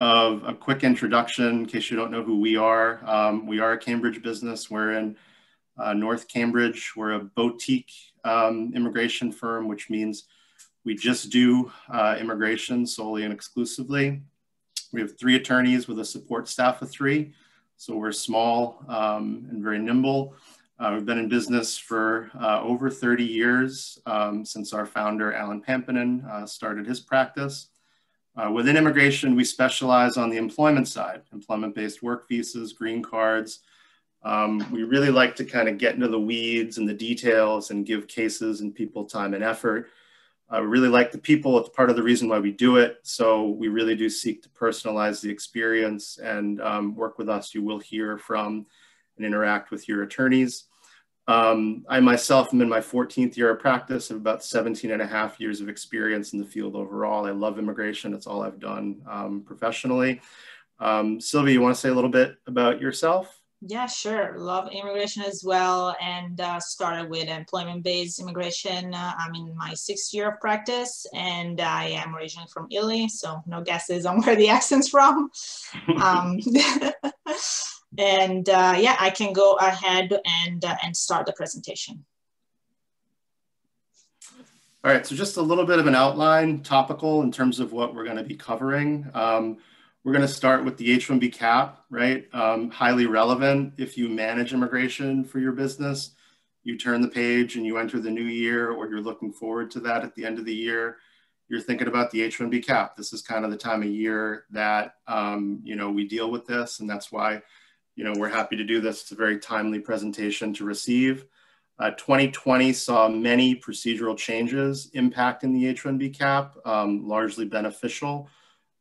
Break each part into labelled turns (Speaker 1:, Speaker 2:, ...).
Speaker 1: of a quick introduction in case you don't know who we are. We are a Cambridge business. We're in North Cambridge. We're a boutique immigration firm, which means we just do immigration solely and exclusively. We have 3 attorneys with a support staff of 3. So we're small and very nimble. We've been in business for over 30 years since our founder, Alan Pampanin, started his practice. Within immigration, we specialize on the employment side, employment-based work visas, green cards. We really like to kind of get into the weeds and the details and give cases and people time and effort. We really like the people. It's part of the reason why we do it. So we really do seek to personalize the experience and work with us. You will hear from and interact with your attorneys. I myself am in my 14th year of practice, of about 17 and a half years of experience in the field overall. I love immigration. It's all I've done professionally. Sylvia, you want to say a little bit about yourself?
Speaker 2: Yeah, sure. Love immigration as well, and started with employment-based immigration. I'm in my 6th year of practice, and I am originally from Italy, so no guesses on where the accent's from. And yeah, I can go ahead and start the presentation.
Speaker 1: All right, so just a little bit of an outline, topical in terms of what we're going to be covering. We're going to start with the H-1B cap, right? Highly relevant if you manage immigration for your business. You turn the page and you enter the new year, or you're looking forward to that at the end of the year. You're thinking about the H-1B cap. This is kind of the time of year that you know, we deal with this, and that's why we're happy to do this. It's a very timely presentation to receive. 2020 saw many procedural changes impacting the H-1B cap, largely beneficial.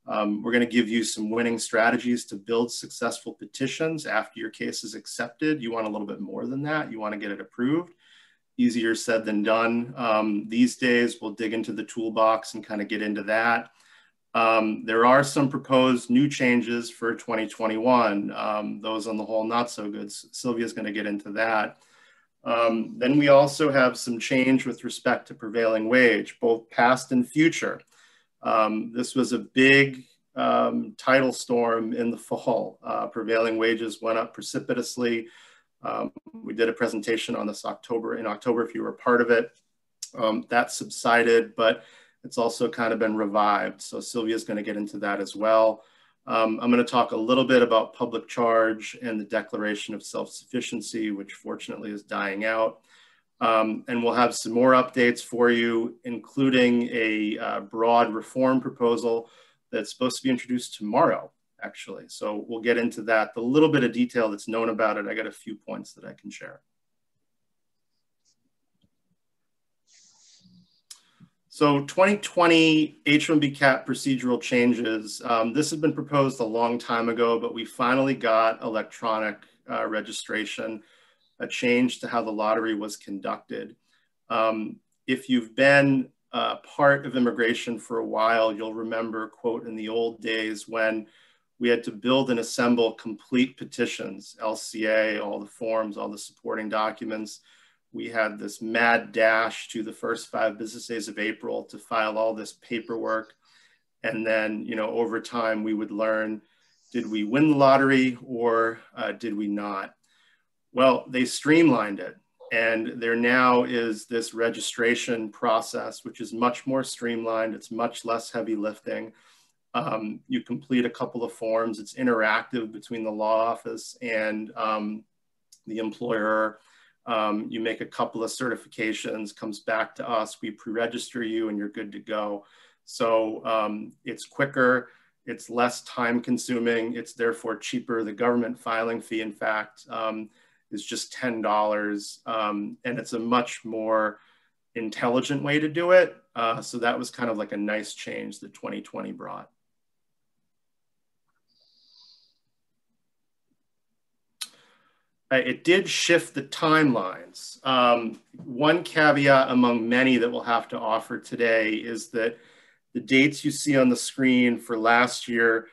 Speaker 1: We're going to give you some winning strategies to build successful petitions after your case is accepted. You want a little bit more than that. You want to get it approved. Easier said than done. These days, we'll dig into the toolbox and kind of get into that. There are some proposed new changes for 2021. Those on the whole, not so good. Sylvia's going to get into that. Then we also have some change with respect to prevailing wage, both past and future. This was a big tidal storm in the fall. Prevailing wages went up precipitously. We did a presentation on this in October, if you were a part of it. That subsided, but it's also kind of been revived. So Sylvia's going to get into that as well. I'm going to talk a little bit about public charge and the declaration of self-sufficiency, which fortunately is dying out. And we'll have some more updates for you, including a broad reform proposal that's supposed to be introduced tomorrow, actually. So we'll get into that. The little bit of detail that's known about it, I got a few points that I can share. So 2020 H-1B cap procedural changes. This had been proposed a long time ago, but we finally got electronic registration, a change to how the lottery was conducted. If you've been part of immigration for a while, you'll remember, quote, in the old days when we had to build and assemble complete petitions, LCA, all the forms, all the supporting documents. We had this mad dash to the first 5 business days of April to file all this paperwork. And then, over time, we would learn, did we win the lottery or did we not? Well, they streamlined it. And there now is this registration process, which is much more streamlined. It's much less heavy lifting. You complete a couple of forms. It's interactive between the law office and the employer. You make a couple of certifications, comes back to us, we pre-register you and you're good to go. So it's quicker, it's less time consuming, it's therefore cheaper. The government filing fee, in fact, is just $10. And it's a much more intelligent way to do it. So that was kind of like a nice change that 2020 brought. It did shift the timelines. One caveat among many that we'll have to offer today is that the dates you see on the screen for last year,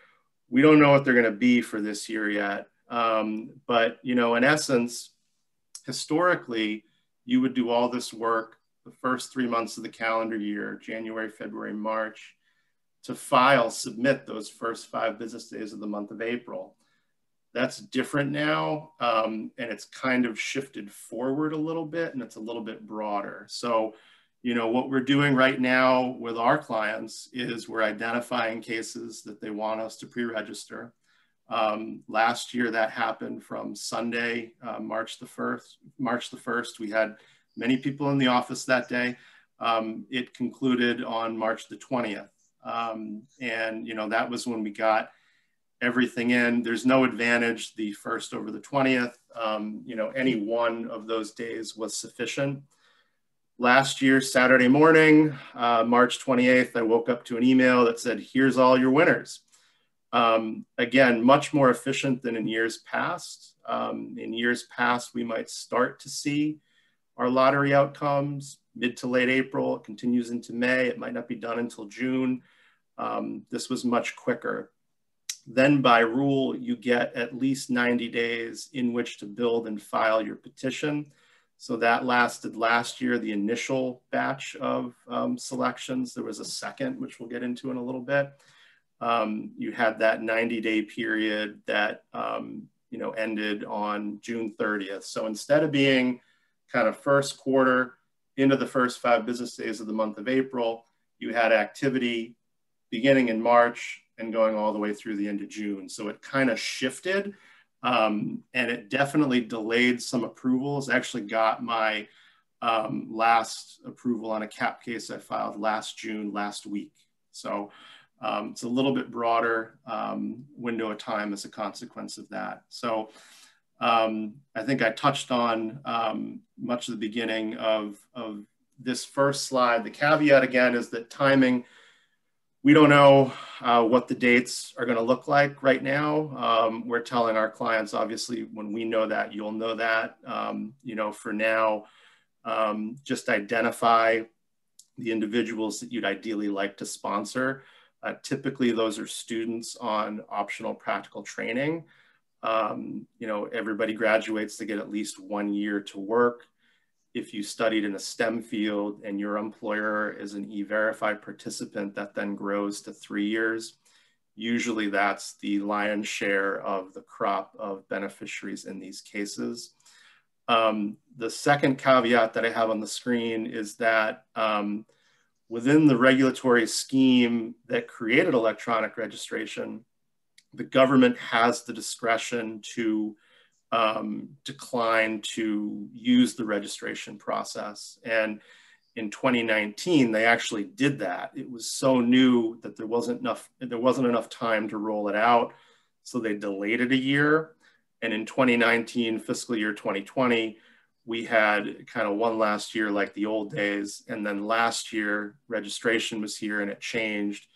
Speaker 1: we don't know what they're going to be for this year yet. But, in essence, historically, you would do all this work the first 3 months of the calendar year, January, February, March. to file, submit those first 5 business days of the month of April. That's different now, and it's kind of shifted forward a little bit, and it's a little bit broader. So, you know, what we're doing right now with our clients is we're identifying cases that they want us to pre-register. Last year that happened from Sunday, March the 1st. We had many people in the office that day. It concluded on March the 20th. And, you know, that was when we got everything in. There's no advantage the 1st over the 20th. You know, any one of those days was sufficient. Last year, Saturday morning, March 28th, I woke up to an email that said, here's all your winners. Again, much more efficient than in years past. In years past, we might start to see our lottery outcomes mid to late April. It continues into May. It might not be done until June. This was much quicker. Then by rule, you get at least 90 days in which to build and file your petition. So that lasted last year, the initial batch of selections. There was a second, which we'll get into in a little bit. You had that 90-day period that you know, ended on June 30th. So instead of being kind of first quarter into the first 5 business days of the month of April, you had activity beginning in March and going all the way through the end of June. So it kind of shifted, and it definitely delayed some approvals. I actually got my last approval on a cap case I filed last June, last week. So it's a little bit broader window of time as a consequence of that. So I think I touched on much of the beginning of this first slide. The caveat again is that timing, we don't know what the dates are going to look like right now. We're telling our clients, obviously, when we know that, you'll know that. You know, for now, just identify the individuals that you'd ideally like to sponsor. Typically, those are students on optional practical training. You know, everybody graduates to get at least 1 year to work. If you studied in a STEM field and your employer is an E-Verify participant, that then grows to 3 years. Usually that's the lion's share of the crop of beneficiaries in these cases. The second caveat that I have on the screen is that within the regulatory scheme that created electronic registration, the government has the discretion to decline to use the registration process. And in 2019, they actually did that. It was so new that there wasn't enough time to roll it out. So they delayed it a year. And in 2019, fiscal year 2020, we had kind of one last year like the old days. And then last year, registration was here and it changed.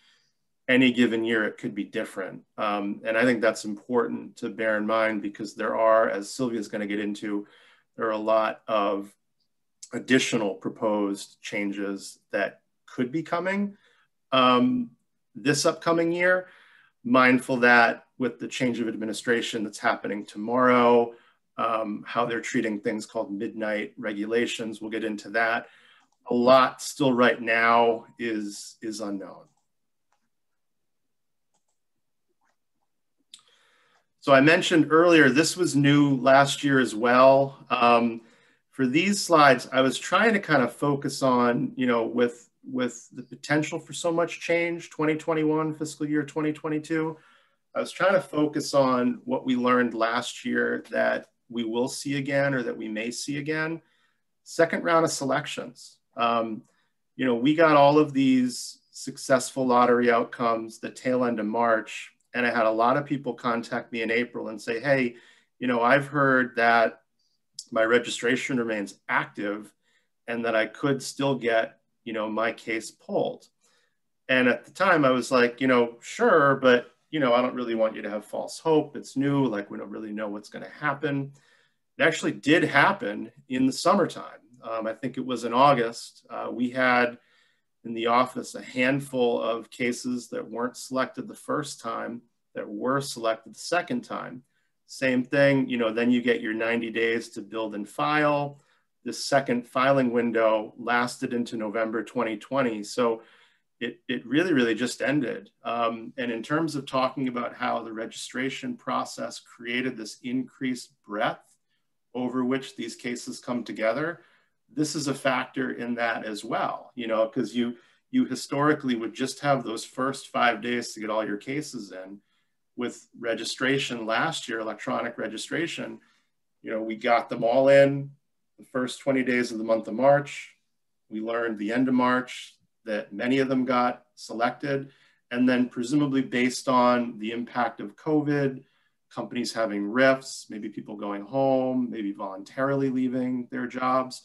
Speaker 1: Any given year, it could be different. And I think that's important to bear in mind because there are, as Sylvia's going to get into, there are a lot of additional proposed changes that could be coming this upcoming year. Mindful that with the change of administration that's happening tomorrow, how they're treating things called midnight regulations, we'll get into that. A lot still right now is unknown. So I mentioned earlier, this was new last year as well. For these slides, I was trying to kind of focus on, you know, with the potential for so much change, 2021, fiscal year 2022, I was trying to focus on what we learned last year that we will see again or that we may see again. Second round of selections. You know, we got all of these successful lottery outcomes the tail end of March. And I had a lot of people contact me in April and say, hey, you know, I've heard that my registration remains active and that I could still get, you know, my case pulled. And at the time I was like, you know, sure, but, you know, I don't really want you to have false hope. It's new, like we don't really know what's going to happen. It actually did happen in the summertime. I think it was in August. We had in the office a handful of cases that weren't selected the first time that were selected the second time. Same thing, you know, then you get your 90 days to build and file. The second filing window lasted into November 2020. So it really, really just ended. And in terms of talking about how the registration process created this increased breadth over which these cases come together, this is a factor in that as well, you know, because you historically would just have those first 5 days to get all your cases in. With registration last year, electronic registration, you know, we got them all in the first 20 days of the month of March. We learned the end of March that many of them got selected. And then presumably based on the impact of COVID, companies having rifts, maybe people going home, maybe voluntarily leaving their jobs,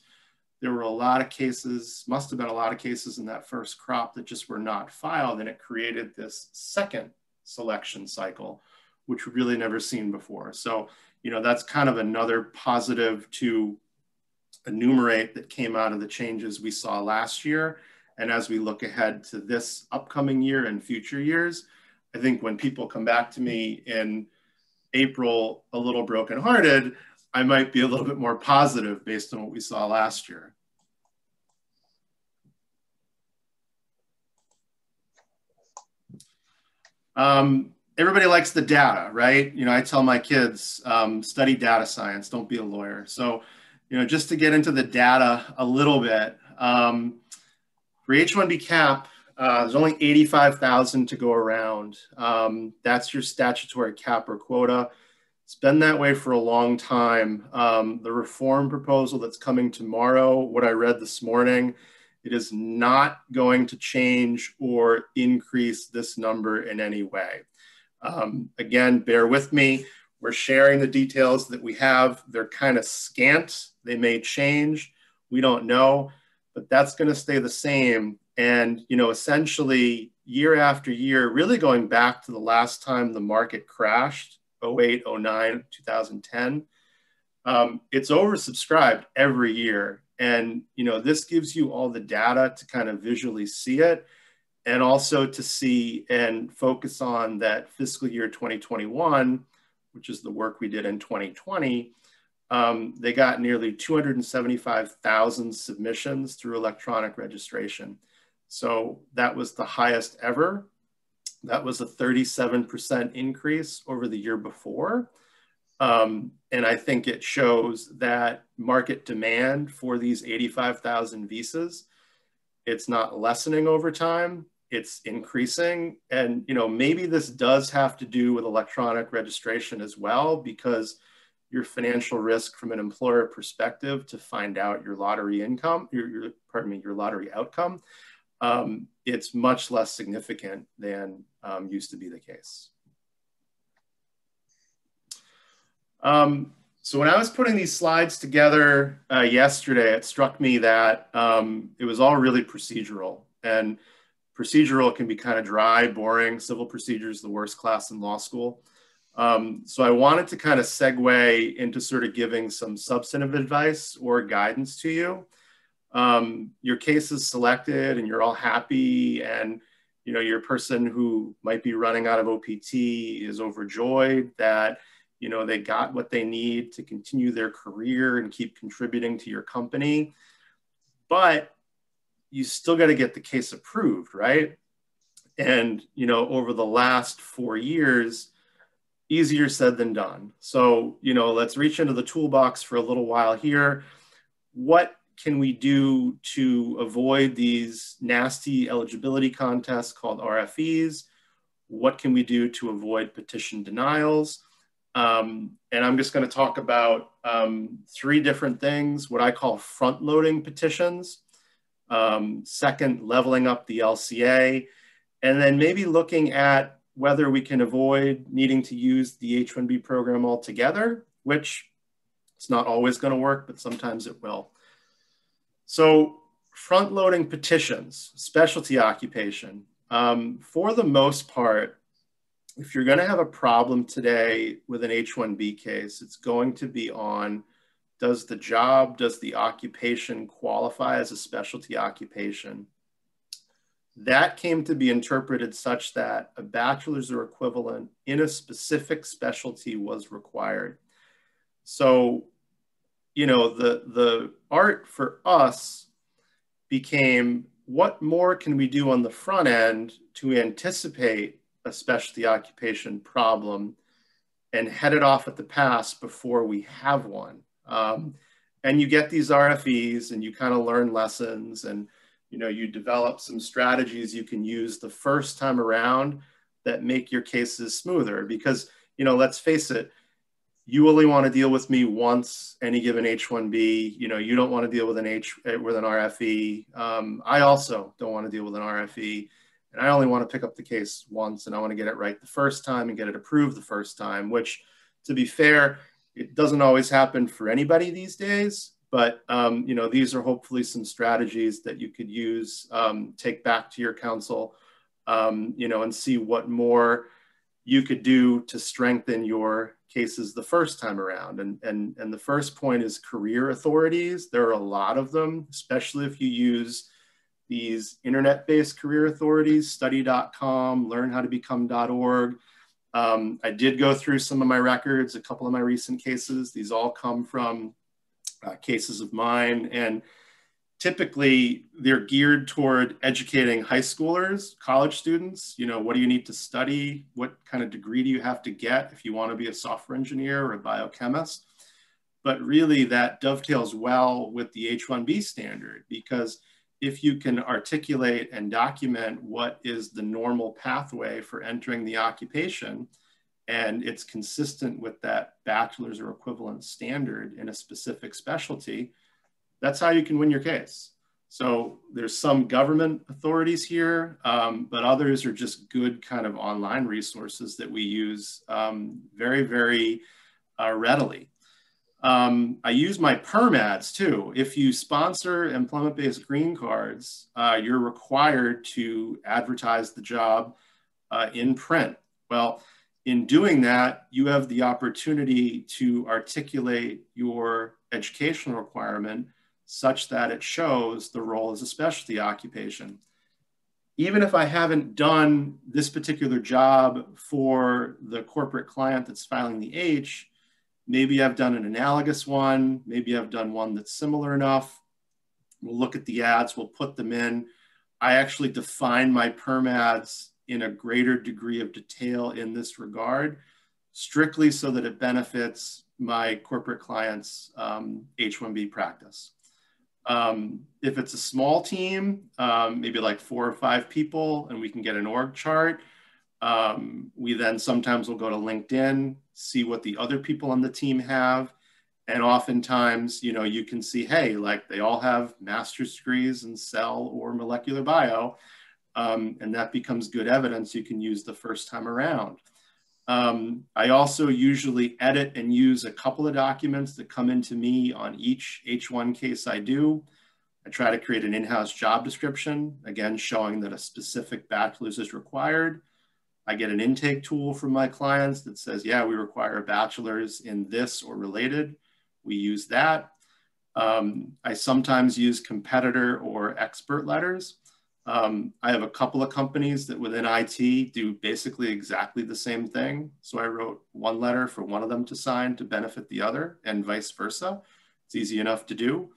Speaker 1: there were a lot of cases, must have been a lot of cases in that first crop that just were not filed, and it created this second selection cycle, which we've really never seen before. So, you know, that's kind of another positive to enumerate that came out of the changes we saw last year. And as we look ahead to this upcoming year and future years, I think when people come back to me in April a little brokenhearted, I might be a little bit more positive based on what we saw last year. Everybody likes the data, right? You know, I tell my kids, study data science, don't be a lawyer. So, you know, just to get into the data a little bit, for H-1B cap, there's only 85,000 to go around. That's your statutory cap or quota. It's been that way for a long time. The reform proposal that's coming tomorrow, what I read this morning, it is not going to change or increase this number in any way. Again, bear with me. We're sharing the details that we have. They're kind of scant. They may change. We don't know, but that's going to stay the same. And, you know, essentially year after year, really going back to the last time the market crashed, 08, 09, 2010, it's oversubscribed every year. And, you know, this gives you all the data to kind of visually see it, and also to see and focus on that fiscal year 2021, which is the work we did in 2020. They got nearly 275,000 submissions through electronic registration. So that was the highest ever. That was a 37% increase over the year before. And I think it shows that market demand for these 85,000 visas, it's not lessening over time, it's increasing. And, you know, maybe this does have to do with electronic registration as well, because your financial risk from an employer perspective to find out your lottery income, your lottery outcome, it's much less significant than used to be the case. So when I was putting these slides together yesterday, it struck me that it was all really procedural, and procedural can be kind of dry, boring. Civil procedure is the worst class in law school. So I wanted to kind of segue into sort of giving some substantive advice or guidance to you. Your case is selected and you're all happy, and you know, your person who might be running out of OPT is overjoyed that, you know, they got what they need to continue their career and keep contributing to your company. But you still got to get the case approved, right? And, you know, over the last 4 years, easier said than done. So, you know, let's reach into the toolbox for a little while here. What can we do to avoid these nasty eligibility contests called RFEs? What can we do to avoid petition denials? And I'm just going to talk about 3 different things: what I call front-loading petitions, second, leveling up the LCA, and then maybe looking at whether we can avoid needing to use the H-1B program altogether, which it's not always going to work, but sometimes it will. So front-loading petitions, specialty occupation, for the most part, if you're going to have a problem today with an H-1B case, it's going to be on, does the job, does the occupation qualify as a specialty occupation? That came to be interpreted such that a bachelor's or equivalent in a specific specialty was required. So, you know, the art for us became, what more can we do on the front end to anticipate a specialty occupation problem and head it off at the pass before we have one? And you get these RFEs and you kind of learn lessons, and you develop some strategies you can use the first time around that make your cases smoother. Because, let's face it, you only want to deal with me once any given H-1B. You don't want to deal with an RFE. I also don't want to deal with an RFE. And I only want to pick up the case once, and I want to get it right the first time and get it approved the first time, which, to be fair, it doesn't always happen for anybody these days. But, these are hopefully some strategies that you could use, take back to your counsel, and see what more you could do to strengthen your cases the first time around. And the first point is career authorities. There are a lot of them, especially if you use these internet-based career authorities, study.com, learnhowtobecome.org. I did go through some of my records, a couple of my recent cases. These all come from cases of mine, and typically they're geared toward educating high schoolers, college students. What do you need to study? What kind of degree do you have to get if you want to be a software engineer or a biochemist? But really that dovetails well with the H-1B standard, because if you can articulate and document what is the normal pathway for entering the occupation, and it's consistent with that bachelor's or equivalent standard in a specific specialty, that's how you can win your case. So there's some government authorities here, but others are just good kind of online resources that we use very, very readily. I use my perm ads too. If you sponsor employment-based green cards, you're required to advertise the job in print. Well, in doing that, you have the opportunity to articulate your educational requirement such that it shows the role as a specialty occupation. Even if I haven't done this particular job for the corporate client that's filing the H, maybe I've done an analogous one, maybe I've done one that's similar enough. We'll look at the ads, we'll put them in. I actually define my perm ads in a greater degree of detail in this regard, strictly so that it benefits my corporate clients' H-1B practice. If it's a small team, maybe like 4 or 5 people, and we can get an org chart, we then sometimes will go to LinkedIn, see what the other people on the team have. And oftentimes, you can see, hey, like they all have master's degrees in cell or molecular bio. And that becomes good evidence you can use the first time around. I also usually edit and use a couple of documents that come into me on each H1 case I do. I try to create an in-house job description, again, showing that a specific bachelor's is required. I get an intake tool from my clients that says, yeah, we require a bachelor's in this or related. We use that. I sometimes use competitor or expert letters. I have a couple of companies that within IT do basically exactly the same thing. So I wrote one letter for one of them to sign to benefit the other, and vice versa. It's easy enough to do.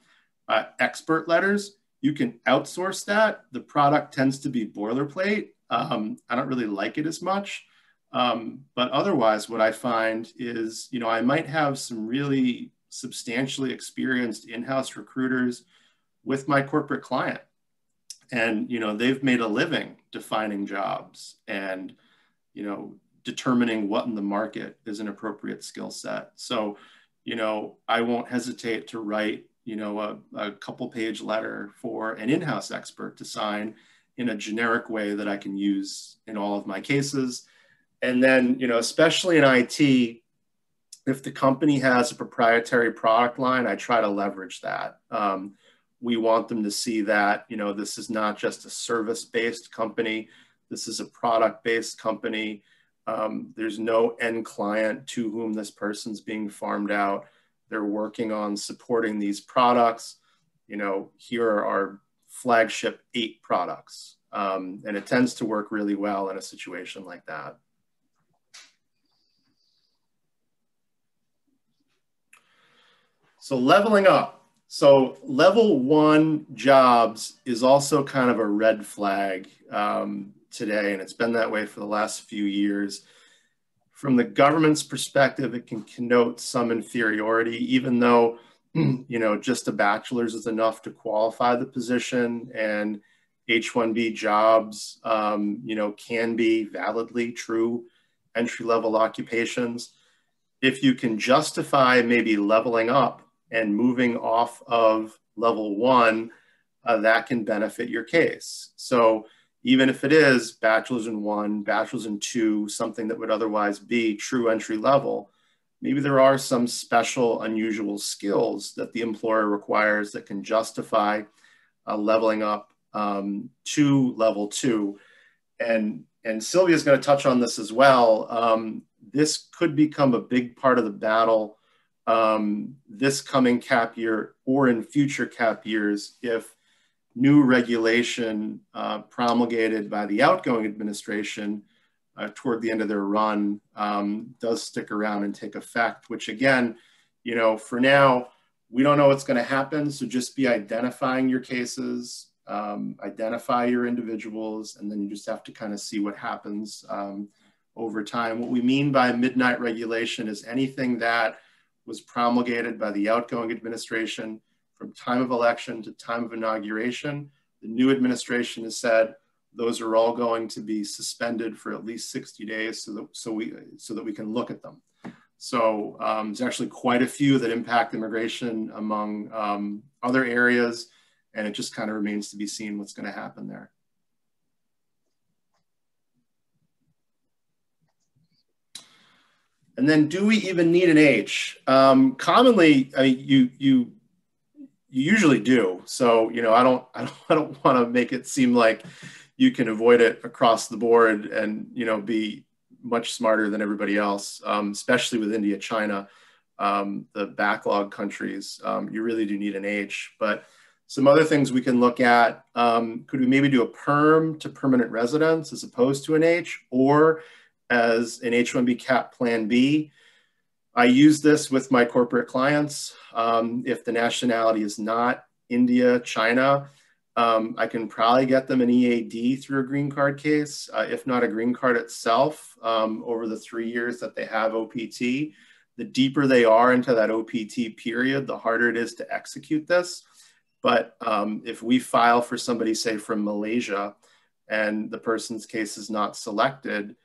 Speaker 1: Expert letters, you can outsource that. The product tends to be boilerplate. I don't really like it as much. But otherwise, what I find is, I might have some really substantially experienced in-house recruiters with my corporate client. And, they've made a living defining jobs and, determining what in the market is an appropriate skill set. So, I won't hesitate to write, a couple page letter for an in-house expert to sign in a generic way that I can use in all of my cases. And then, especially in IT, if the company has a proprietary product line, I try to leverage that. We want them to see that, this is not just a service-based company. This is a product-based company. There's no end client to whom this person's being farmed out. They're working on supporting these products. Here are our flagship 8 products. And it tends to work really well in a situation like that. So leveling up. So level 1 jobs is also kind of a red flag today, and it's been that way for the last few years. From the government's perspective, it can connote some inferiority, even though just a bachelor's is enough to qualify the position, and H-1B jobs, can be validly true entry-level occupations. If you can justify maybe leveling up and moving off of level 1, that can benefit your case. So even if it is bachelor's in 1, bachelor's in 2, something that would otherwise be true entry level, maybe there are some special, unusual skills that the employer requires that can justify leveling up to level 2. And Sylvia is going to touch on this as well. This could become a big part of the battle this coming cap year or in future cap years if new regulation promulgated by the outgoing administration toward the end of their run does stick around and take effect, which again, for now, we don't know what's going to happen. So just be identifying your cases, identify your individuals, and then you just have to kind of see what happens over time. What we mean by midnight regulation is anything that was promulgated by the outgoing administration from time of election to time of inauguration. The new administration has said those are all going to be suspended for at least 60 days so that we can look at them. So there's actually quite a few that impact immigration among other areas, and it just kind of remains to be seen what's going to happen there. And then, do we even need an H? Commonly, I mean, you usually do. So, I don't want to make it seem like you can avoid it across the board and, be much smarter than everybody else, especially with India, China, the backlog countries. You really do need an H. But some other things we can look at, could we maybe do a perm to permanent residence as opposed to an H, or as an H-1B cap plan B? I use this with my corporate clients. If the nationality is not India, China, I can probably get them an EAD through a green card case, if not a green card itself, over the 3 years that they have OPT. The deeper they are into that OPT period, the harder it is to execute this. But if we file for somebody, say from Malaysia, and the person's case is not selected,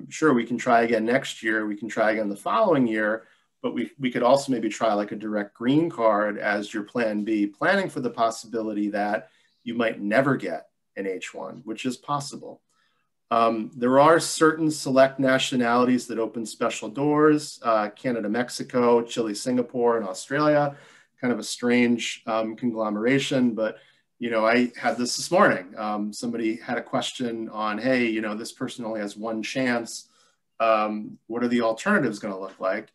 Speaker 1: sure, we can try again next year, we can try again the following year, but we could also maybe try like a direct green card as your plan B, planning for the possibility that you might never get an H1, which is possible. There are certain select nationalities that open special doors, Canada, Mexico, Chile, Singapore, and Australia, kind of a strange conglomeration, but I had this morning. Somebody had a question on, hey, this person only has one chance. What are the alternatives going to look like?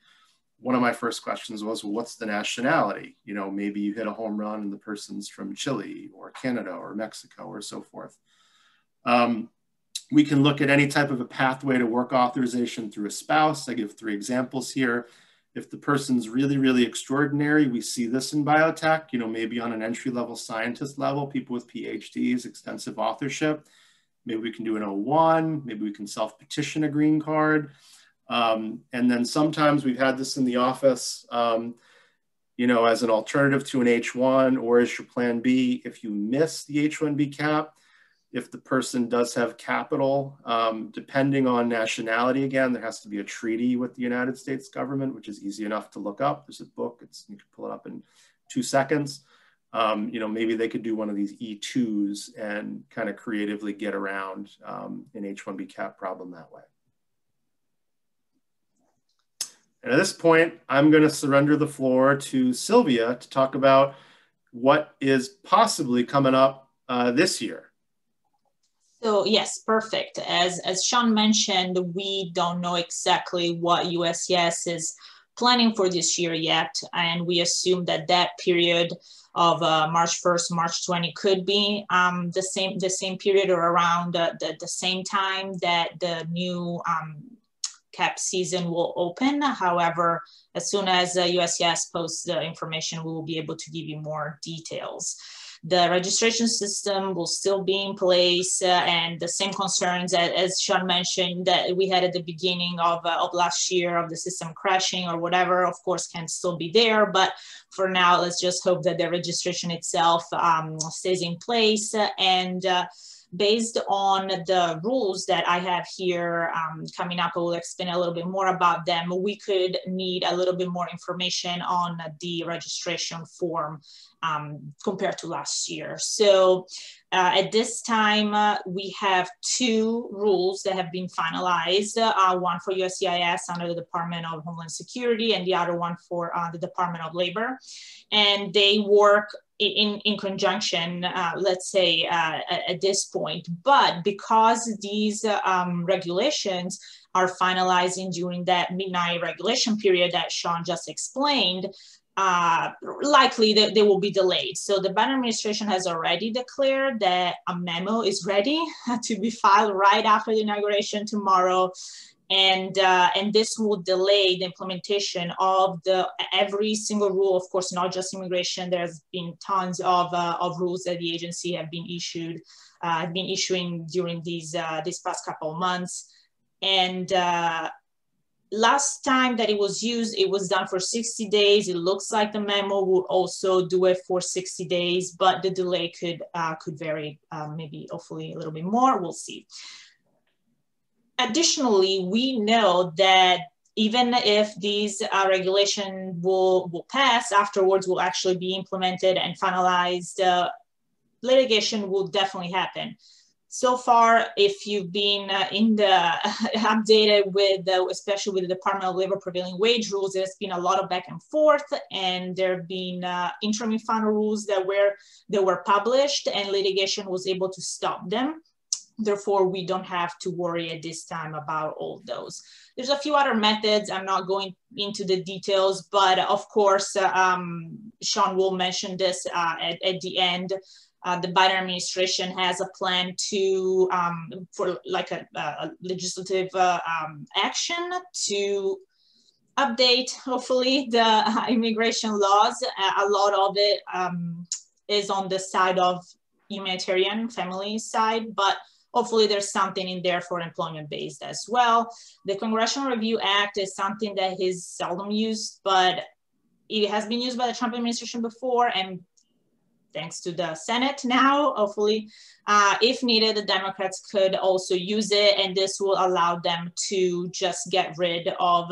Speaker 1: One of my first questions was, well, what's the nationality? Maybe you hit a home run and the person's from Chile or Canada or Mexico or so forth. We can look at any type of a pathway to work authorization through a spouse. I give 3 examples here. If the person's really, really extraordinary, we see this in biotech, maybe on an entry-level scientist level, people with PhDs, extensive authorship. Maybe we can do an O1, maybe we can self-petition a green card. And then sometimes we've had this in the office, as an alternative to an H1 or as your plan B, if you miss the H1B cap, if the person does have capital, depending on nationality, again, there has to be a treaty with the United States government, which is easy enough to look up. There's a book, you can pull it up in 2 seconds. Maybe they could do one of these E2s and kind of creatively get around an H1B cap problem that way. And at this point, I'm going to surrender the floor to Sylvia to talk about what is possibly coming up this year.
Speaker 2: So yes, perfect. As Sean mentioned, we don't know exactly what USCIS is planning for this year yet, and we assume that period of March 1st, March 20 could be the same period or around the same time that the new cap season will open. However, as soon as USCIS posts the information, we will be able to give you more details. The registration system will still be in place, and the same concerns as Sean mentioned that we had at the beginning of last year of the system crashing or whatever, of course, can still be there. But for now, let's just hope that the registration itself stays in place. And based on the rules that I have here coming up, I will explain a little bit more about them. We could need a little bit more information on the registration form compared to last year. So at this time, we have two rules that have been finalized, one for USCIS under the Department of Homeland Security and the other one for the Department of Labor. And they work in conjunction, let's say, at this point. But because these regulations are finalizing during that midnight regulation period that Sean just explained, likely they will be delayed. So the Biden administration has already declared that a memo is ready to be filed right after the inauguration tomorrow. And this will delay the implementation of every single rule, of course, not just immigration. There's been tons of rules that the agency have been issuing during these past couple of months. And last time that it was used, it was done for 60 days. It looks like the memo will also do it for 60 days, but the delay could vary, maybe hopefully a little bit more. We'll see. Additionally, we know that even if these regulations will pass, afterwards will actually be implemented and finalized, litigation will definitely happen. So far, if you've been updated with, especially with the Department of Labor prevailing wage rules, there's been a lot of back and forth, and there have been interim and final rules that were published, and litigation was able to stop them. Therefore, we don't have to worry at this time about all those. There's a few other methods. I'm not going into the details, but of course, Sean will mention this at the end. The Biden administration has a plan to, for like a legislative action to update, hopefully, the immigration laws. A lot of it is on the side of humanitarian family side, but hopefully there's something in there for employment-based as well. The Congressional Review Act is something that is seldom used, but it has been used by the Trump administration before, and thanks to the Senate now, hopefully, if needed, the Democrats could also use it, and this will allow them to just get rid of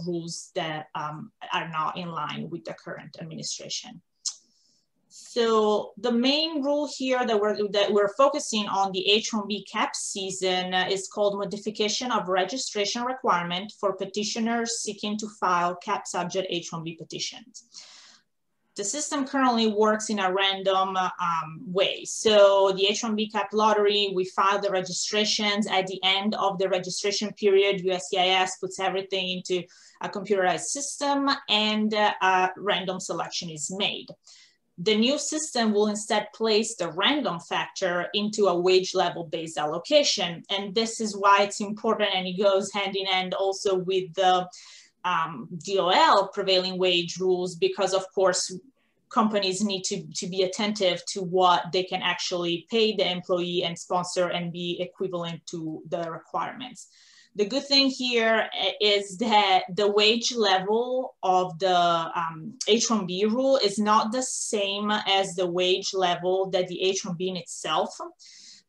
Speaker 2: rules that are not in line with the current administration. So the main rule here that we're focusing on the H-1B cap season is called modification of registration requirement for petitioners seeking to file cap subject H-1B petitions. The system currently works in a random way. So the H-1B cap lottery, we file the registrations at the end of the registration period. USCIS puts everything into a computerized system, and a random selection is made. The new system will instead place the random factor into a wage level based allocation. And this is why it's important, and it goes hand in hand also with the DOL prevailing wage rules, because of course, companies need to be attentive to what they can actually pay the employee and sponsor and be equivalent to the requirements. The good thing here is that the wage level of the H-1B rule is not the same as the wage level that the H-1B in itself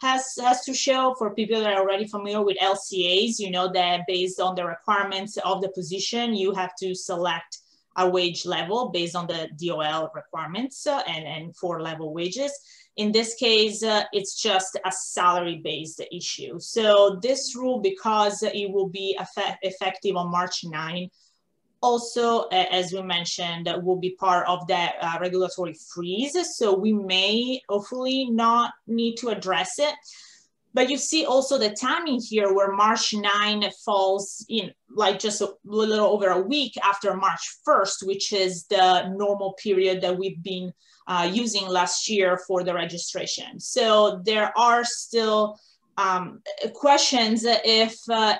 Speaker 2: has to show. For people that are already familiar with LCAs, you know that based on the requirements of the position, you have to select a wage level based on the DOL requirements and 4-level wages. In this case, it's just a salary-based issue. So this rule, because it will be effective on March 9, also, as we mentioned, will be part of that regulatory freeze. So we may hopefully not need to address it. But you see also the timing here where March 9 falls in like just a little over a week after March 1st, which is the normal period that we've been using last year for the registration. So there are still questions if that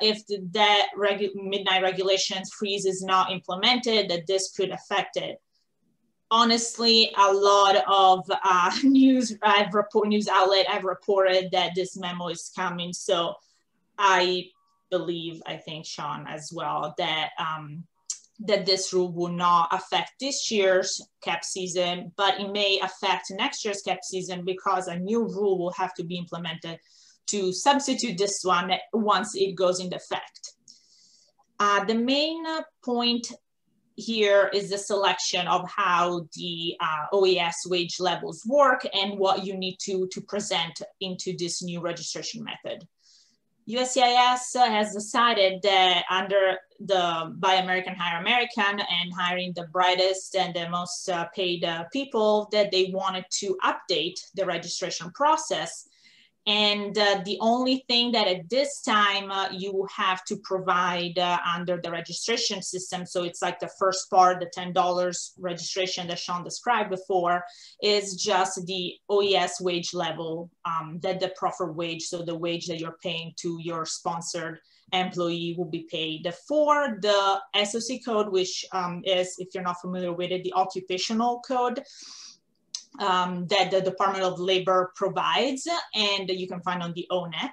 Speaker 2: midnight regulations freeze is not implemented, that this could affect it. Honestly, a lot of news outlet have reported that this memo is coming. So I think Sean as well, that that this rule will not affect this year's cap season, but it may affect next year's cap season because a new rule will have to be implemented to substitute this one once it goes into effect. The main point here is the selection of how the OAS wage levels work and what you need to present into this new registration method. USCIS has decided that under the Buy American, Hire American and hiring the brightest and the most paid people, that they wanted to update the registration process. And the only thing that at this time you have to provide under the registration system, so it's like the first part, the $10 registration that Sean described before, is just the OES wage level, that the proffered wage, so the wage that you're paying to your sponsored employee will be paid for. The SOC code, which is, if you're not familiar with it, the occupational code, that the Department of Labor provides, and you can find on the ONET,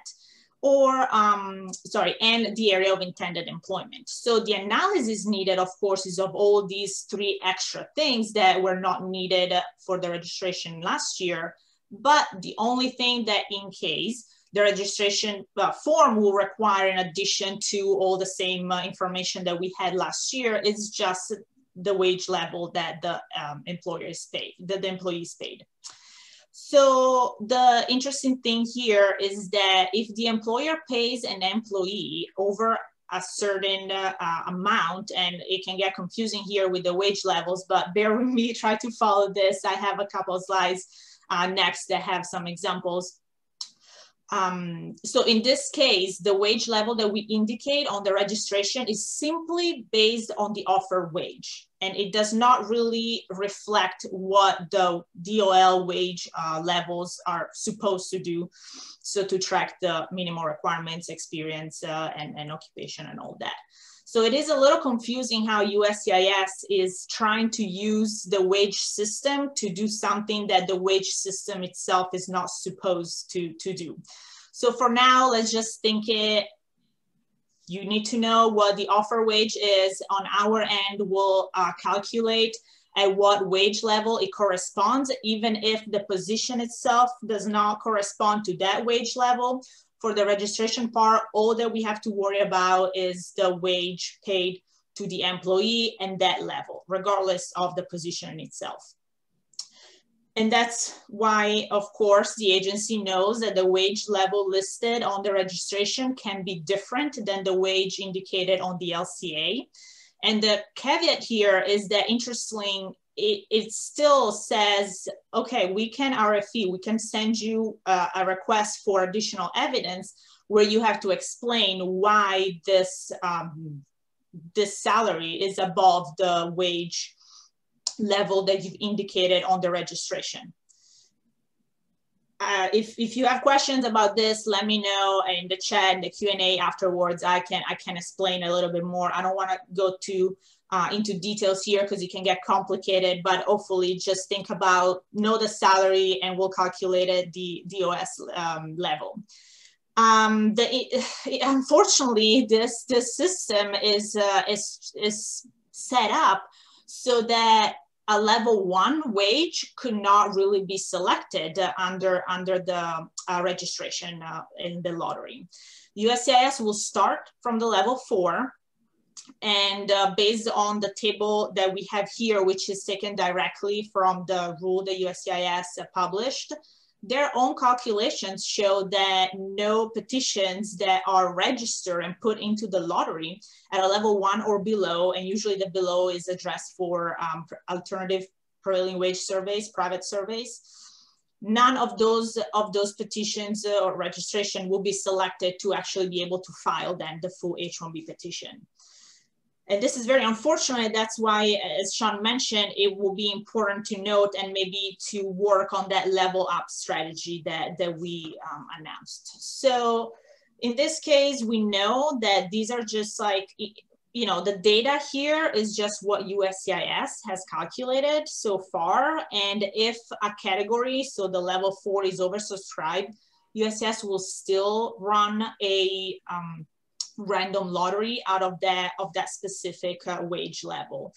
Speaker 2: or and the area of intended employment. So the analysis needed, of course, is of all these three extra things that were not needed for the registration last year. But the only thing that, in case the registration form will require, in addition to all the same information that we had last year, is just the wage level that the employers paid, that the employees paid. So the interesting thing here is that if the employer pays an employee over a certain amount, and it can get confusing here with the wage levels, but bear with me, try to follow this. I have a couple of slides next that have some examples. So in this case, the wage level that we indicate on the registration is simply based on the offered wage, and it does not really reflect what the DOL wage levels are supposed to do. So to track the minimum requirements, experience, and occupation and all that. So it is a little confusing how USCIS is trying to use the wage system to do something that the wage system itself is not supposed to do. So for now, let's just think it. You need to know what the offer wage is. On our end, we'll calculate at what wage level it corresponds, even if the position itself does not correspond to that wage level. For the registration part, all that we have to worry about is the wage paid to the employee and that level, regardless of the position itself. And that's why, of course, the agency knows that the wage level listed on the registration can be different than the wage indicated on the LCA. And the caveat here is that, interestingly, it still says, okay, we can RFE, we can send you a request for additional evidence where you have to explain why this, this salary is above the wage level that you've indicated on the registration. If you have questions about this, let me know in the chat, in the Q&A afterwards. I can explain a little bit more. I don't want to go too into details here because it can get complicated, but hopefully just think about, know the salary, and we'll calculate it, the DOS level. Unfortunately, this system is set up so that a level 1 wage could not really be selected under the registration in the lottery. USCIS will start from the level 4, and based on the table that we have here, which is taken directly from the rule that USCIS published, their own calculations show that no petitions that are registered and put into the lottery at a level 1 or below, and usually the below is addressed for alternative prevailing wage surveys, private surveys, none of those petitions or registration will be selected to actually be able to file then the full H-1B petition. And this is very unfortunate. That's why, as Sean mentioned, it will be important to note and maybe to work on that level up strategy that we announced. So in this case, we know that these are just like, you know, the data here is just what USCIS has calculated so far. And if a category, so the level 4 is oversubscribed, USCIS will still run a random lottery out of that specific wage level.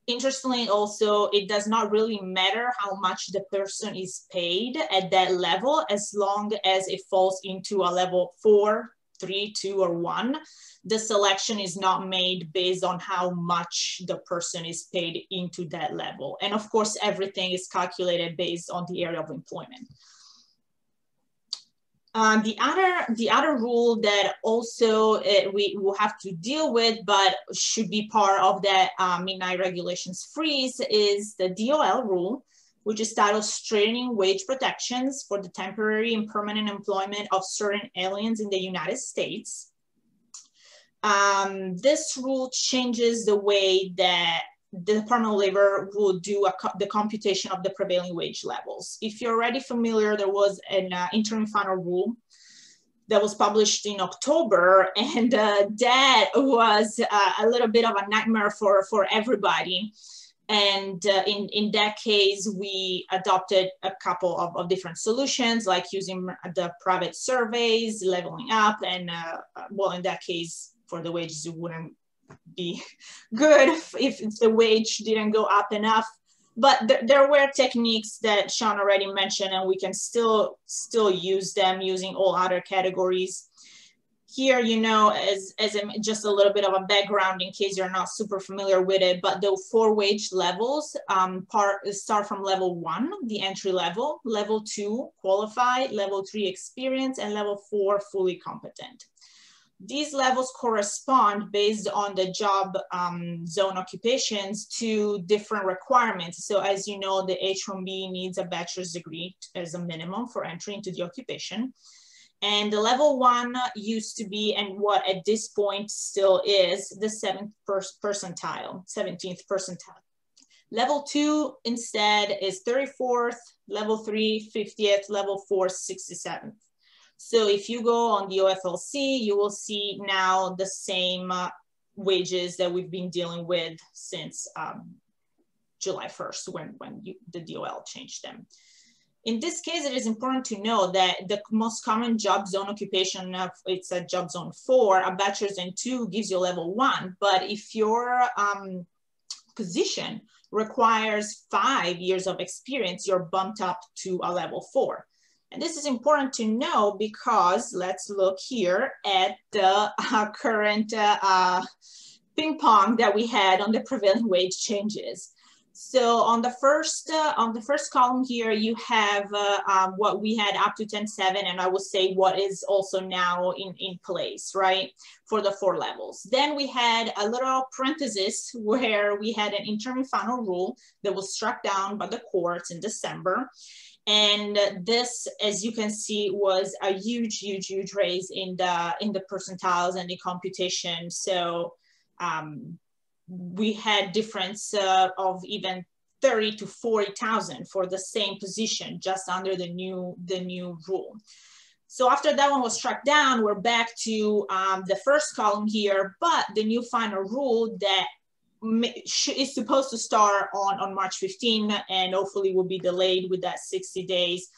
Speaker 2: Interestingly, also, it does not really matter how much the person is paid at that level, as long as it falls into a level 4, 3, 2, or 1. The selection is not made based on how much the person is paid into that level. And of course, everything is calculated based on the area of employment. The other rule that also we will have to deal with, but should be part of that midnight regulations freeze, is the DOL rule, which is titled Straining Wage Protections for the Temporary and Permanent Employment of Certain Aliens in the United States. This rule changes the way that the Department of Labor will do the computation of the prevailing wage levels. If you're already familiar, there was an interim final rule that was published in October, and that was a little bit of a nightmare for everybody. And in that case, we adopted a couple of different solutions, like using the private surveys, leveling up, and well, in that case, for the wages, it wouldn't be good if the wage didn't go up enough. But there were techniques that Sean already mentioned, and we can still use them using all other categories. Here, you know, as just a little bit of a background in case you're not super familiar with it, but the 4 wage levels start from level 1, the entry level, level 2, qualified, level 3, experienced, and level 4, fully competent. These levels correspond based on the job zone occupations to different requirements. So as you know, the H-1B needs a bachelor's degree as a minimum for entry into the occupation. And the level 1 used to be, and what at this point still is, the 17th percentile. Level 2 instead is 34th, level 3, 50th, level 4, 67th. So if you go on the OFLC, you will see now the same wages that we've been dealing with since July 1st, when the DOL changed them. In this case, it is important to know that the most common job zone occupation, it's a job zone 4, a bachelor's in 2 gives you level 1. But if your position requires 5 years of experience, you're bumped up to a level 4. And this is important to know because let's look here at the current ping pong that we had on the prevailing wage changes. So on the first column here, you have what we had up to 10.7, and I would say what is also now in place, right, for the 4 levels. Then we had a little parenthesis where we had an interim final rule that was struck down by the courts in December. And this, as you can see, was a huge raise in the percentiles and the computation. So we had difference of even 30 to 40,000 for the same position, just under the new rule. So after that one was struck down, we're back to the first column here, but the new final rule that is supposed to start on March 15 and hopefully will be delayed with that 60 days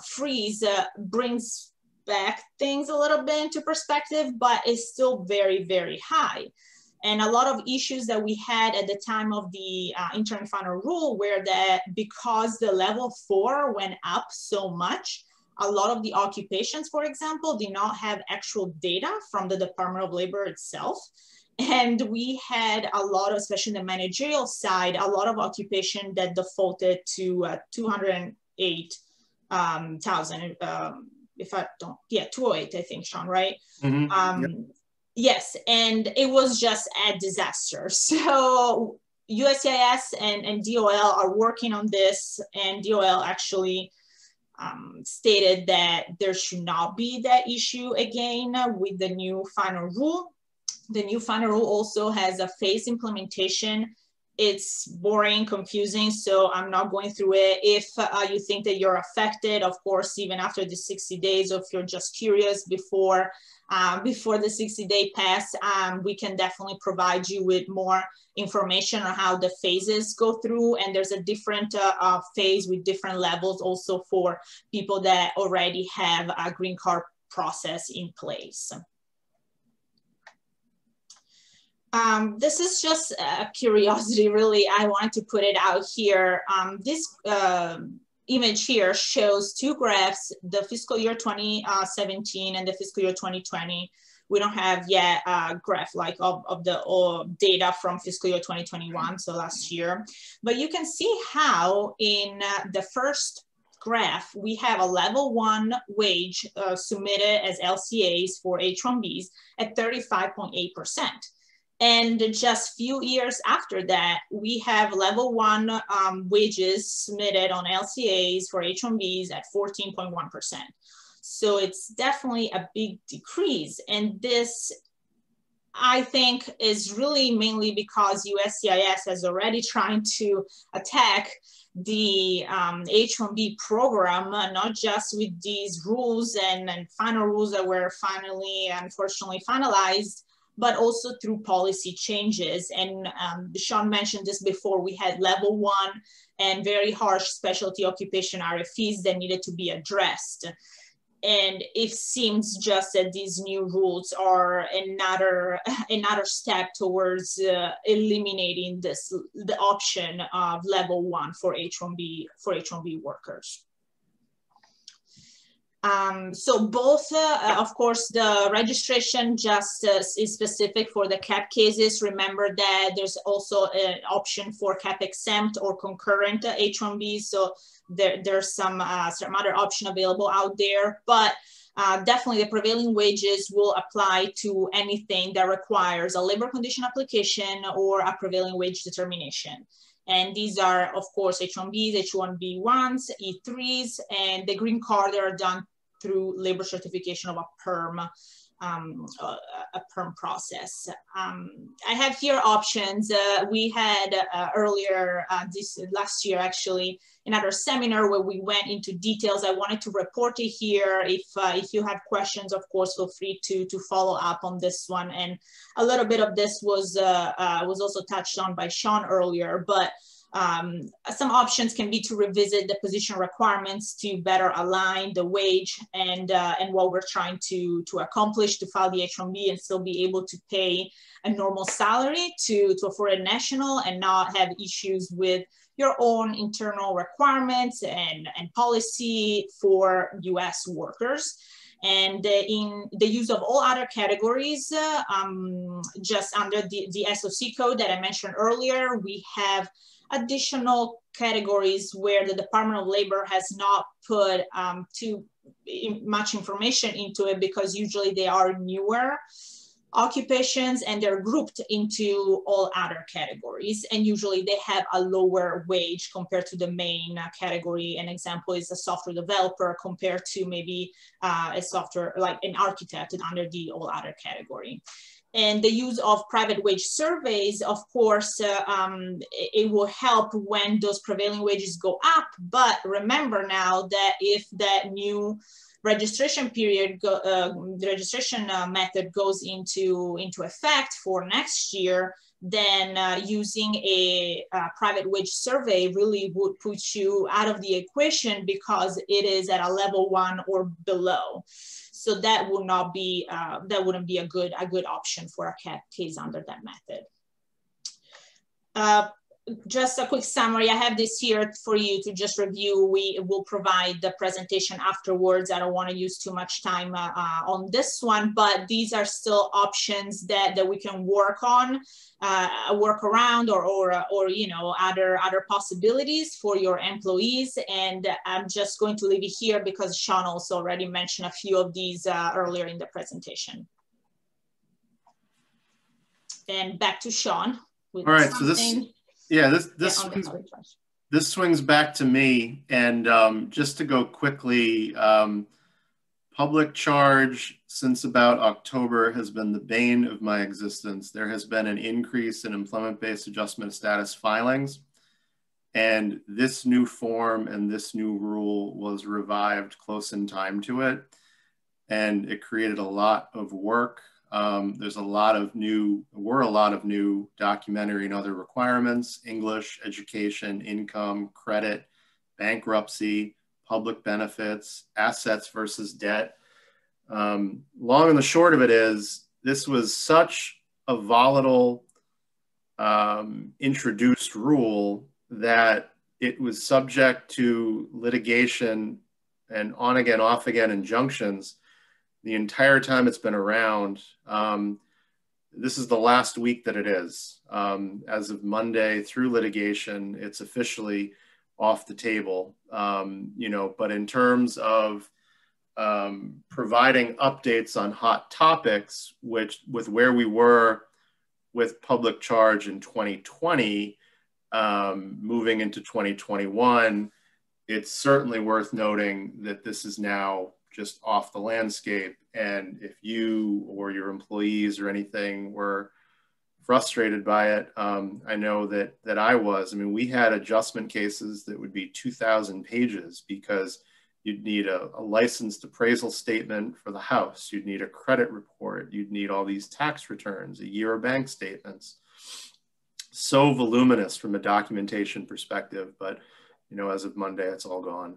Speaker 2: freeze, brings back things a little bit into perspective, but it's still very high. And a lot of issues that we had at the time of the interim final rule were that because the level 4 went up so much, a lot of the occupations, for example, did not have actual data from the Department of Labor itself. And we had a lot of, especially the managerial side, a lot of occupation that defaulted to 208,000. If I don't, yeah, 208, I think, Sean, right?
Speaker 1: Mm-hmm. Yep.
Speaker 2: Yes, and it was just a disaster. So USCIS and DOL are working on this, and DOL actually stated that there should not be that issue again with the new final rule. The new final rule also has a phased implementation. It's boring, confusing, so I'm not going through it. If you think that you're affected, of course, even after the 60 days, or if you're just curious before the 60-day pass, we can definitely provide you with more information on how the phases go through. And there's a different phase with different levels also for people that already have a green card process in place. This is just a curiosity, really. I wanted to put it out here. This image here shows two graphs, the fiscal year 2017 and the fiscal year 2020. We don't have yet a graph like of the data from fiscal year 2021, so last year. But you can see how in the first graph, we have a level 1 wage submitted as LCAs for H-1Bs at 35.8%. And just few years after that, we have level 1 wages submitted on LCAs for H-1Bs at 14.1%. So it's definitely a big decrease. And this, I think, is really mainly because USCIS is already trying to attack the H-1B program, not just with these rules and final rules that were finally, unfortunately, finalized, but also through policy changes. And Sean mentioned this before, we had level 1 and very harsh specialty occupation RFEs that needed to be addressed. And it seems just that these new rules are another step towards eliminating the option of level 1 for H-1B workers. So both, of course, the registration just is specific for the CAP cases. Remember that there's also an option for CAP exempt or concurrent H-1Bs. So there's some other option available out there, but definitely the prevailing wages will apply to anything that requires a labor condition application or a prevailing wage determination. And these are, of course, H-1Bs, H-1B1s, E3s, and the green card that are done through labor certification of a perm process. I have here options. We had earlier this last year, actually, another seminar where we went into details. I wanted to report it here. If you have questions, of course, feel free to follow up on this one. And a little bit of this was also touched on by Sean earlier, but some options can be to revisit the position requirements to better align the wage and what we're trying to accomplish to file the H-1B and still be able to pay a normal salary to a foreign national and not have issues with your own internal requirements and policy for US workers. And in the use of all other categories, just under the SOC code that I mentioned earlier, we have additional categories where the Department of Labor has not put too much information into it because usually they are newer occupations and they're grouped into all other categories. And usually they have a lower wage compared to the main category. An example is a software developer compared to maybe a software, like an architect under the all other category. And the use of private wage surveys, of course, it will help when those prevailing wages go up. But remember now that if that new registration period, the registration method goes into effect for next year, then using a private wage survey really would put you out of the equation because it is at a level 1 or below. So that would not be wouldn't be a good option for a CAP case under that method. Just a quick summary. I have this here for you to just review. We will provide the presentation afterwards. I don't want to use too much time on this one, but these are still options that we can work on, work around, or you know, other possibilities for your employees. And I'm just going to leave it here because Sean also already mentioned a few of these earlier in the presentation. And back to Sean.
Speaker 1: All right. So this swings back to me, and just to go quickly, Public charge since about October has been the bane of my existence. There has been an increase in employment-based adjustment of status filings. And this new form and this new rule was revived close in time to it. And it created a lot of work. There's a lot of new documentary and other requirements: English, education, income, credit, bankruptcy, public benefits, assets versus debt. Long and the short of it is, this was such a volatile introduced rule that it was subject to litigation and on again, off again injunctions the entire time it's been around. This is the last week that it is. As of Monday, through litigation, it's officially off the table. But in terms of providing updates on hot topics, with where we were with public charge in 2020, moving into 2021, it's certainly worth noting that this is now just off the landscape. And if you or your employees or anything were frustrated by it, I know that I was. I mean, we had adjustment cases that would be 2,000 pages because you'd need a licensed appraisal statement for the house. You'd need a credit report. You'd need all these tax returns, a year of bank statements. So voluminous from a documentation perspective, but as of Monday, it's all gone.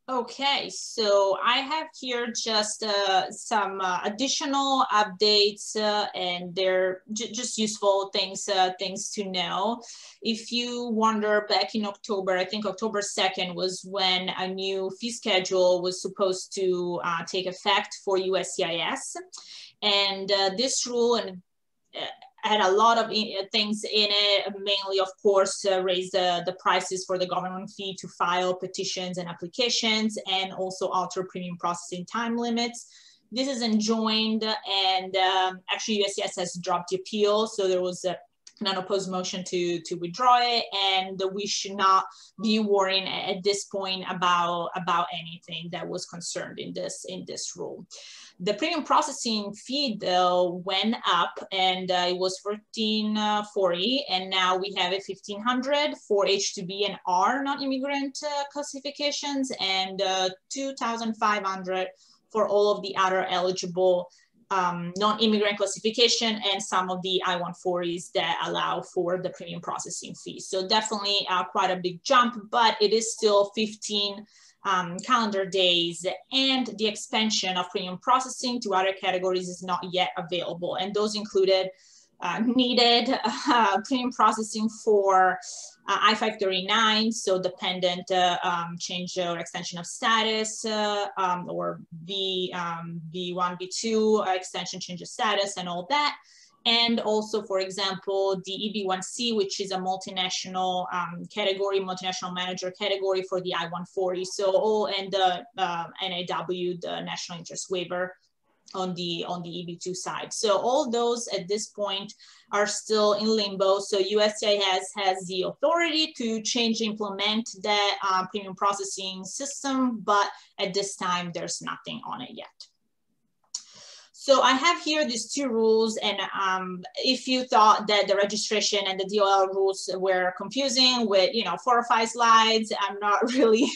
Speaker 2: Okay, so I have here just some additional updates, and they're just useful things to know. If you wonder, back in October, I think October 2nd was when a new fee schedule was supposed to take effect for USCIS. And this rule had a lot of things in it, mainly, of course, raise the prices for the government fee to file petitions and applications, and also alter premium processing time limits. This is enjoined, and actually USCIS has dropped the appeal, so there was a non-opposed motion to withdraw it, and we should not be worrying at this point about anything that was concerned in this rule. The premium processing fee, though, went up, and it was $1,440, and now we have it $1,500 for H-2B and R non-immigrant classifications, and $2,500 for all of the other eligible non-immigrant classification and some of the I-140s that allow for the premium processing fee. So definitely quite a big jump, but it is still 15 calendar days, and the expansion of premium processing to other categories is not yet available. And those included needed premium processing for I-539, so dependent change or extension of status, or B1, B2 extension change of status and all that. And also, for example, the EB1C, which is a multinational category, multinational manager category for the I-140. So all, and the NAW, the national interest waiver on the EB2 side. So all those at this point are still in limbo. So USCIS has the authority to change, implement that premium processing system, but at this time, there's nothing on it yet. So I have here these two rules, and if you thought that the registration and the DOL rules were confusing with 4 or 5 slides, I'm not really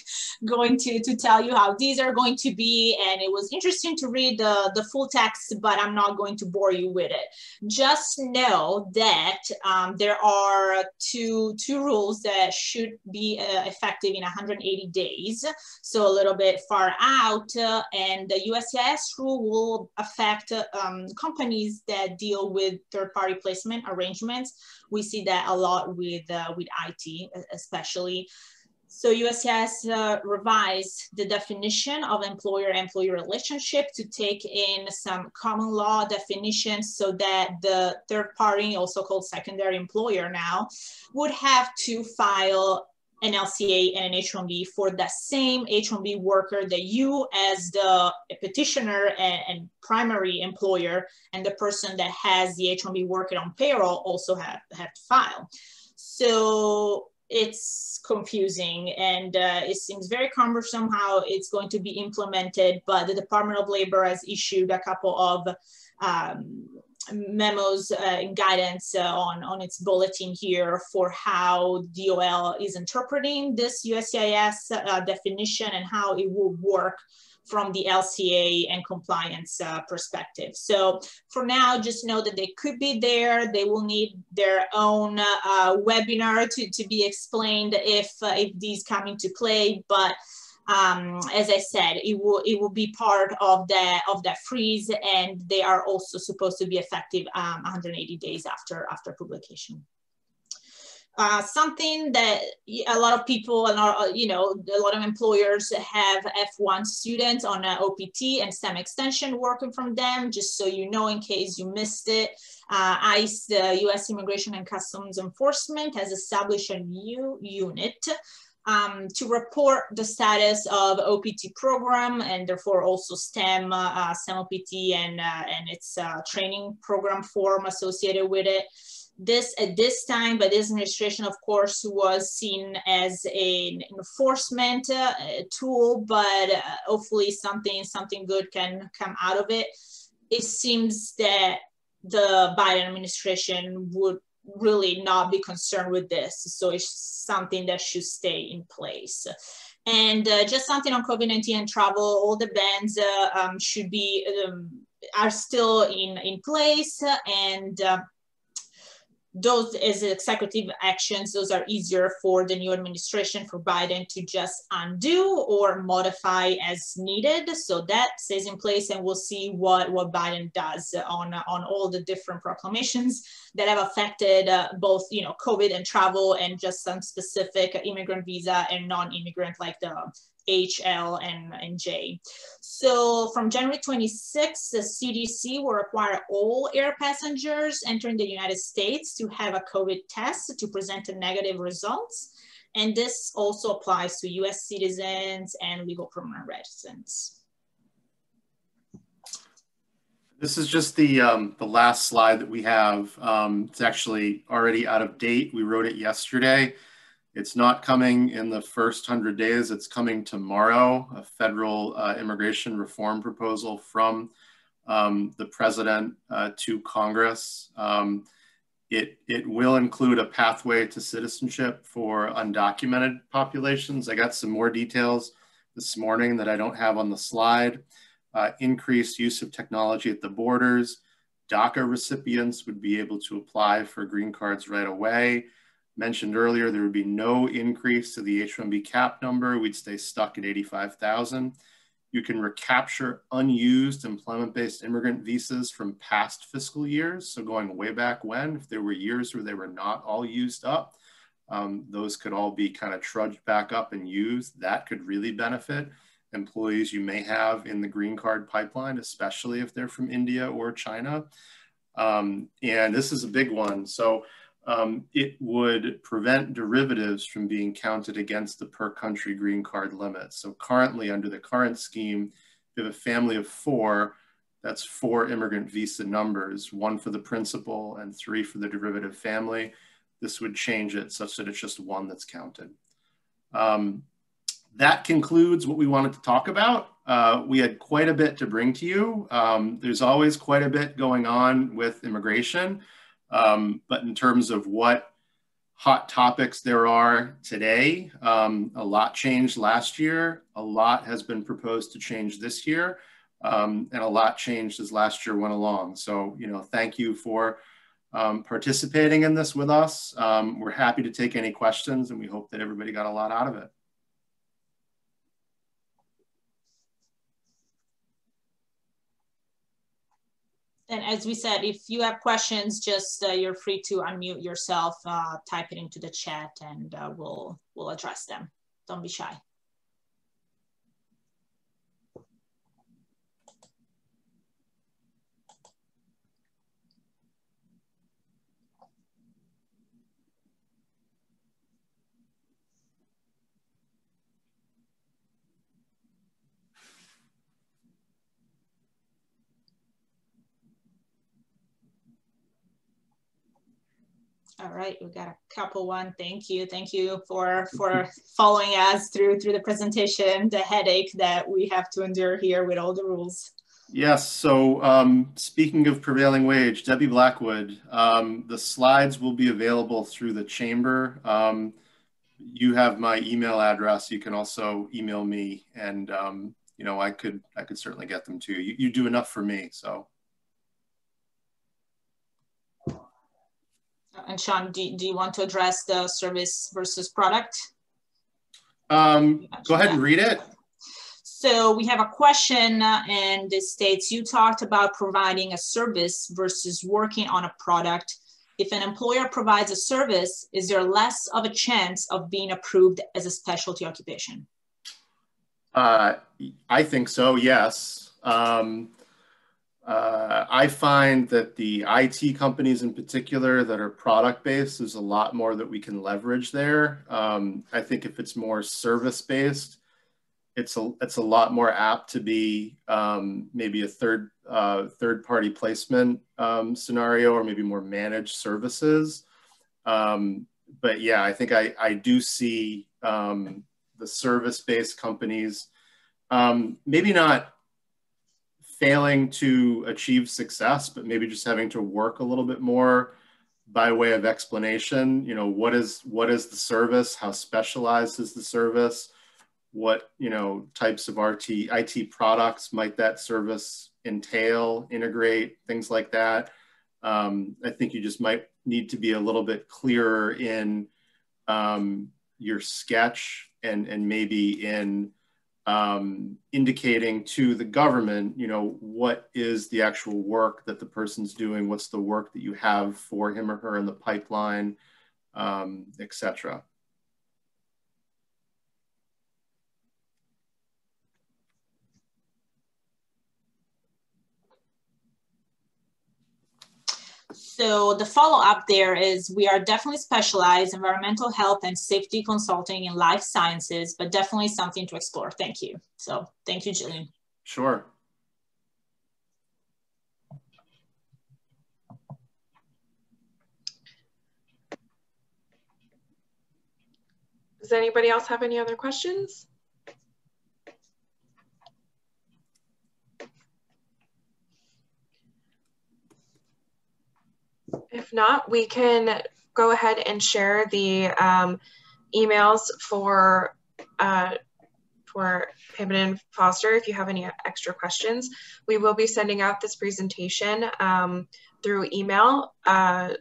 Speaker 2: going to tell you how these are going to be. And it was interesting to read the full text, but I'm not going to bore you with it. Just know that there are two rules that should be effective in 180 days, so a little bit far out, and the USCIS rule will affect companies that deal with third-party placement arrangements. We see that a lot with IT, especially. So USCIS revised the definition of employer-employee relationship to take in some common law definitions, so that the third party, also called secondary employer now, would have to file an LCA and an H-1B for the same H-1B worker that you, as the petitioner and primary employer, and the person that has the H-1B worker on payroll, also have to file. So it's confusing, and it seems very cumbersome how it's going to be implemented, but the Department of Labor has issued a couple of memos and guidance on its bulletin here for how DOL is interpreting this USCIS definition and how it will work from the LCA and compliance perspective. So for now, just know that they could be there. They will need their own webinar to be explained if these come into play. But as I said, it will be part of that freeze, and they are also supposed to be effective 180 days after publication. Something that a lot of people and a lot of employers have F1 students on OPT and STEM extension working from them. Just so you know, in case you missed it, ICE, the U.S. Immigration and Customs Enforcement, has established a new unit to report the status of OPT program, and therefore also STEM OPT and its training program form associated with it. This at this time, by this administration, of course, was seen as an enforcement tool, but hopefully something good can come out of it. It seems that the Biden administration would really not be concerned with this, so it's something that should stay in place. And just something on COVID-19 and travel, all the bans should be are still in place, and those as executive actions, those are easier for the new administration, for Biden to just undo or modify as needed. So that stays in place, and we'll see what Biden does on all the different proclamations that have affected both COVID and travel, and just some specific immigrant visa and non-immigrant like the H, L, and J. So from January 26th, the CDC will require all air passengers entering the United States to have a COVID test to present a negative results. And this also applies to US citizens and legal permanent residents.
Speaker 1: This is just the last slide that we have. It's actually already out of date. We wrote it yesterday. It's not coming in the first 100 days. It's coming tomorrow, a federal immigration reform proposal from the president to Congress. It will include a pathway to citizenship for undocumented populations. I got some more details this morning that I don't have on the slide. Increased use of technology at the borders. DACA recipients would be able to apply for green cards right away. Mentioned earlier, there would be no increase to the H-1B cap number. We'd stay stuck at 85,000. You can recapture unused employment-based immigrant visas from past fiscal years. So going way back when, if there were years where they were not all used up, those could all be kind of trudged back up and used. That could really benefit employees you may have in the green card pipeline, especially if they're from India or China. And this is a big one. So it would prevent derivatives from being counted against the per country green card limit. So currently, under the current scheme, if you have a family of 4, that's 4 immigrant visa numbers, 1 for the principal and 3 for the derivative family. This would change it such that it's just 1 that's counted. That concludes what we wanted to talk about. We had quite a bit to bring to you. There's always quite a bit going on with immigration. But in terms of what hot topics there are today, a lot changed last year, a lot has been proposed to change this year, and a lot changed as last year went along. So, thank you for participating in this with us. We're happy to take any questions, and we hope that everybody got a lot out of it.
Speaker 2: And as we said, if you have questions, just you're free to unmute yourself, type it into the chat, and we'll address them. Don't be shy. All right, we got a couple one. Thank you for following us through the presentation, the headache that we have to endure here with all the rules.
Speaker 1: Yes, so speaking of prevailing wage, Debbie Blackwood, the slides will be available through the chamber. You have my email address. You can also email me, and you know, I could certainly get them to you. You do enough for me, so.
Speaker 2: And Sean, do you want to address the service versus product?
Speaker 1: Go ahead and read it.
Speaker 2: So we have a question and it states, you talked about providing a service versus working on a product. If an employer provides a service, is there less of a chance of being approved as a specialty occupation?
Speaker 1: I think so, yes. I find that the IT companies in particular that are product-based, there's a lot more that we can leverage there. I think if it's more service-based, it's a lot more apt to be maybe a third-party placement scenario, or maybe more managed services. But yeah, I think I do see the service-based companies maybe not failing to achieve success, but maybe just having to work a little bit more by way of explanation. You know, what is the service? How specialized is the service? What, you know, types of IT products might that service entail, integrate, things like that. I think you just might need to be a little bit clearer in your sketch and maybe in indicating to the government, you know, what is the actual work that the person's doing, what's the work that you have for him or her in the pipeline, et cetera.
Speaker 2: So the follow-up there is, we are definitely specialized in environmental health and safety consulting in life sciences, but definitely something to explore. Thank you. So thank you, Jillian.
Speaker 1: Sure.
Speaker 3: Does anybody else have any other questions? If not, we can go ahead and share the emails for PampaninFoster if you have any extra questions. We will be sending out this presentation through email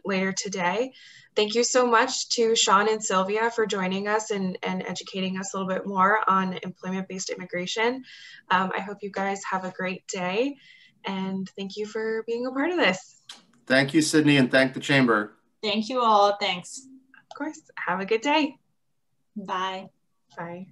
Speaker 3: later today. Thank you so much to Sean and Sylvia for joining us and educating us a little bit more on employment-based immigration. I hope you guys have a great day, and thank you for being a part of this.
Speaker 1: Thank you, Sydney, and thank the chamber.
Speaker 2: Thank you all. Thanks.
Speaker 3: Of course. Have a good day.
Speaker 2: Bye.
Speaker 3: Bye.